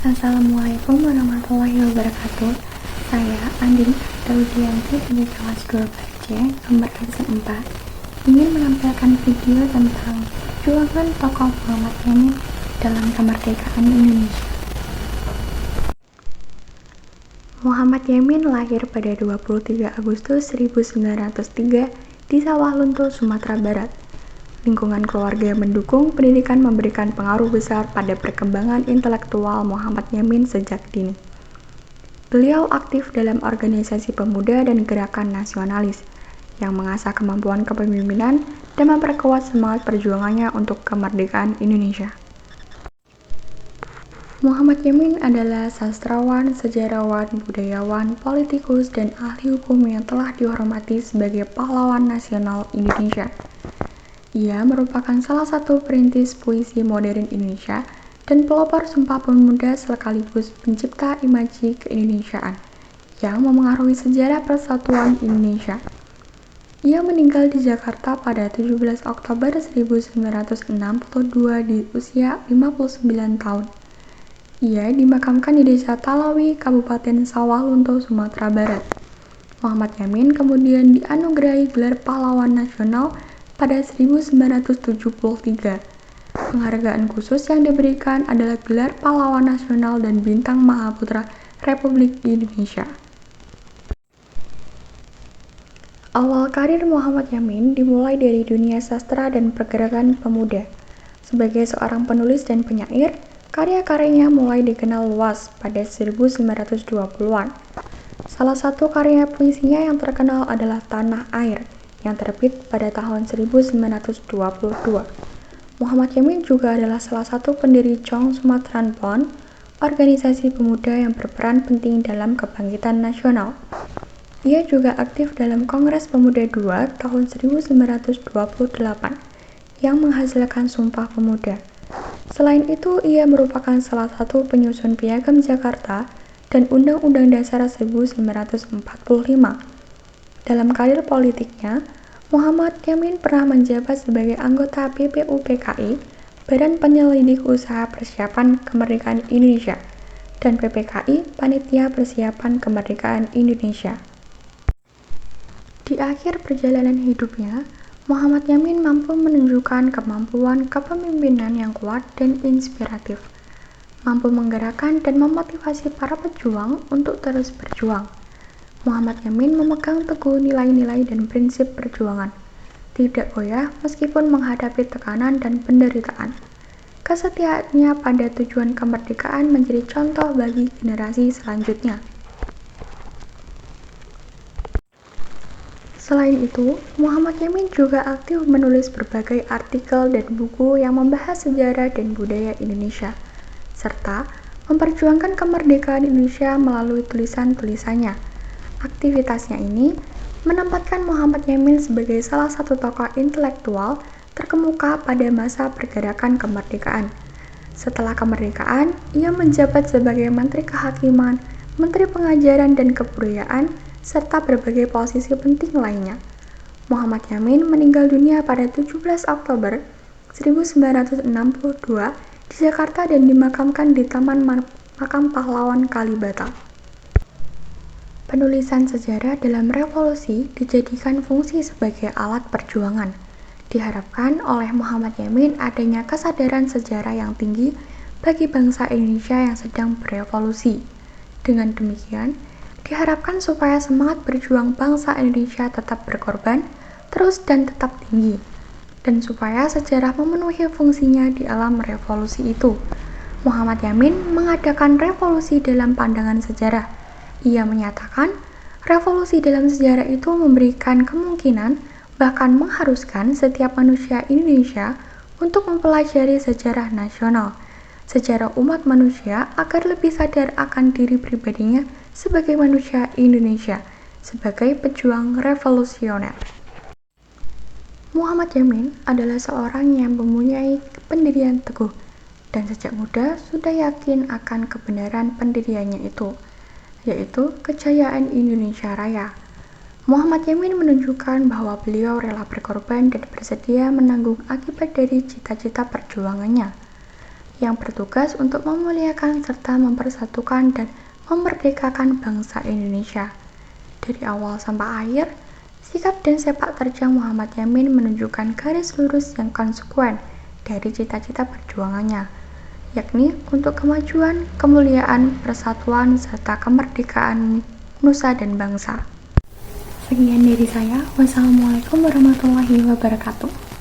Assalamualaikum warahmatullahi wabarakatuh. Saya Andin Daudianti dari kelas 12C nomor absen 4 ingin menampilkan video tentang perjuangan tokoh Muhammad Yamin dalam kemerdekaan Indonesia. Muhammad Yamin lahir pada 23 Agustus 1903 di Sawah Lunto, Sumatera Barat. Lingkungan keluarga yang mendukung pendidikan memberikan pengaruh besar pada perkembangan intelektual Muhammad Yamin sejak dini. Beliau aktif dalam organisasi pemuda dan gerakan nasionalis yang mengasah kemampuan kepemimpinan dan memperkuat semangat perjuangannya untuk kemerdekaan Indonesia. Muhammad Yamin adalah sastrawan, sejarawan, budayawan, politikus, dan ahli hukum yang telah dihormati sebagai pahlawan nasional Indonesia. Ia merupakan salah satu perintis puisi modern Indonesia dan pelopor Sumpah Pemuda sekaligus pencipta imaji keindonesiaan yang memengaruhi sejarah persatuan Indonesia. Ia meninggal di Jakarta pada 17 Oktober 1962 di usia 59 tahun. Ia dimakamkan di Desa Talawi, Kabupaten Sawah Lunto, Sumatera Barat. Muhammad Yamin kemudian dianugerahi gelar pahlawan nasional pada 1973. Penghargaan khusus yang diberikan adalah gelar pahlawan nasional dan bintang Mahaputra Republik Indonesia. Awal karir Muhammad Yamin dimulai dari dunia sastra dan pergerakan pemuda. Sebagai seorang penulis dan penyair, karya-karyanya mulai dikenal luas pada 1920-an. Salah satu karya puisinya yang terkenal adalah Tanah Air yang terbit pada tahun 1922. Muhammad Yamin juga adalah salah satu pendiri Jong Sumatran Bond, organisasi pemuda yang berperan penting dalam kebangkitan nasional. Ia juga aktif dalam Kongres Pemuda II tahun 1928 yang menghasilkan Sumpah Pemuda. Selain itu, ia merupakan salah satu penyusun Piagam Jakarta dan Undang-Undang Dasar 1945. Dalam karir politiknya, Muhammad Yamin pernah menjabat sebagai anggota BPUPKI, Badan Penyelidik Usaha Persiapan Kemerdekaan Indonesia, dan PPKI, Panitia Persiapan Kemerdekaan Indonesia. Di akhir perjalanan hidupnya, Muhammad Yamin mampu menunjukkan kemampuan kepemimpinan yang kuat dan inspiratif, mampu menggerakkan dan memotivasi para pejuang untuk terus berjuang. Muhammad Yamin memegang teguh nilai-nilai dan prinsip perjuangan, tidak goyah meskipun menghadapi tekanan dan penderitaan. Kesetiaannya pada tujuan kemerdekaan menjadi contoh bagi generasi selanjutnya. Selain itu, Muhammad Yamin juga aktif menulis berbagai artikel dan buku yang membahas sejarah dan budaya Indonesia, serta memperjuangkan kemerdekaan Indonesia melalui tulisan-tulisannya. Aktivitasnya ini menempatkan Muhammad Yamin sebagai salah satu tokoh intelektual terkemuka pada masa pergerakan kemerdekaan. Setelah kemerdekaan, ia menjabat sebagai Menteri Kehakiman, Menteri Pengajaran dan Kebudayaan, serta berbagai posisi penting lainnya. Muhammad Yamin meninggal dunia pada 17 Oktober 1962 di Jakarta dan dimakamkan di Taman Makam Pahlawan Kalibata. Penulisan sejarah dalam revolusi dijadikan fungsi sebagai alat perjuangan. Diharapkan oleh Muhammad Yamin adanya kesadaran sejarah yang tinggi bagi bangsa Indonesia yang sedang berevolusi. Dengan demikian, diharapkan supaya semangat berjuang bangsa Indonesia tetap berkorban, terus dan tetap tinggi, dan supaya sejarah memenuhi fungsinya di alam revolusi itu. Muhammad Yamin mengadakan revolusi dalam pandangan sejarah. Ia menyatakan, revolusi dalam sejarah itu memberikan kemungkinan, bahkan mengharuskan setiap manusia Indonesia untuk mempelajari sejarah nasional, sejarah umat manusia agar lebih sadar akan diri pribadinya sebagai manusia Indonesia, sebagai pejuang revolusioner. Muhammad Yamin adalah seorang yang mempunyai pendirian teguh, dan sejak muda sudah yakin akan kebenaran pendiriannya itu, yaitu kejayaan Indonesia Raya. Muhammad Yamin menunjukkan bahwa beliau rela berkorban dan bersedia menanggung akibat dari cita-cita perjuangannya. yang bertugas untuk memuliakan serta mempersatukan dan memerdekakan bangsa Indonesia. Dari awal sampai akhir, sikap dan sepak terjang Muhammad Yamin menunjukkan garis lurus yang konsekuen dari cita-cita perjuangannya, yakni untuk kemajuan, kemuliaan, persatuan, serta kemerdekaan nusa dan bangsa. Sekian dari saya. Wassalamualaikum warahmatullahi wabarakatuh.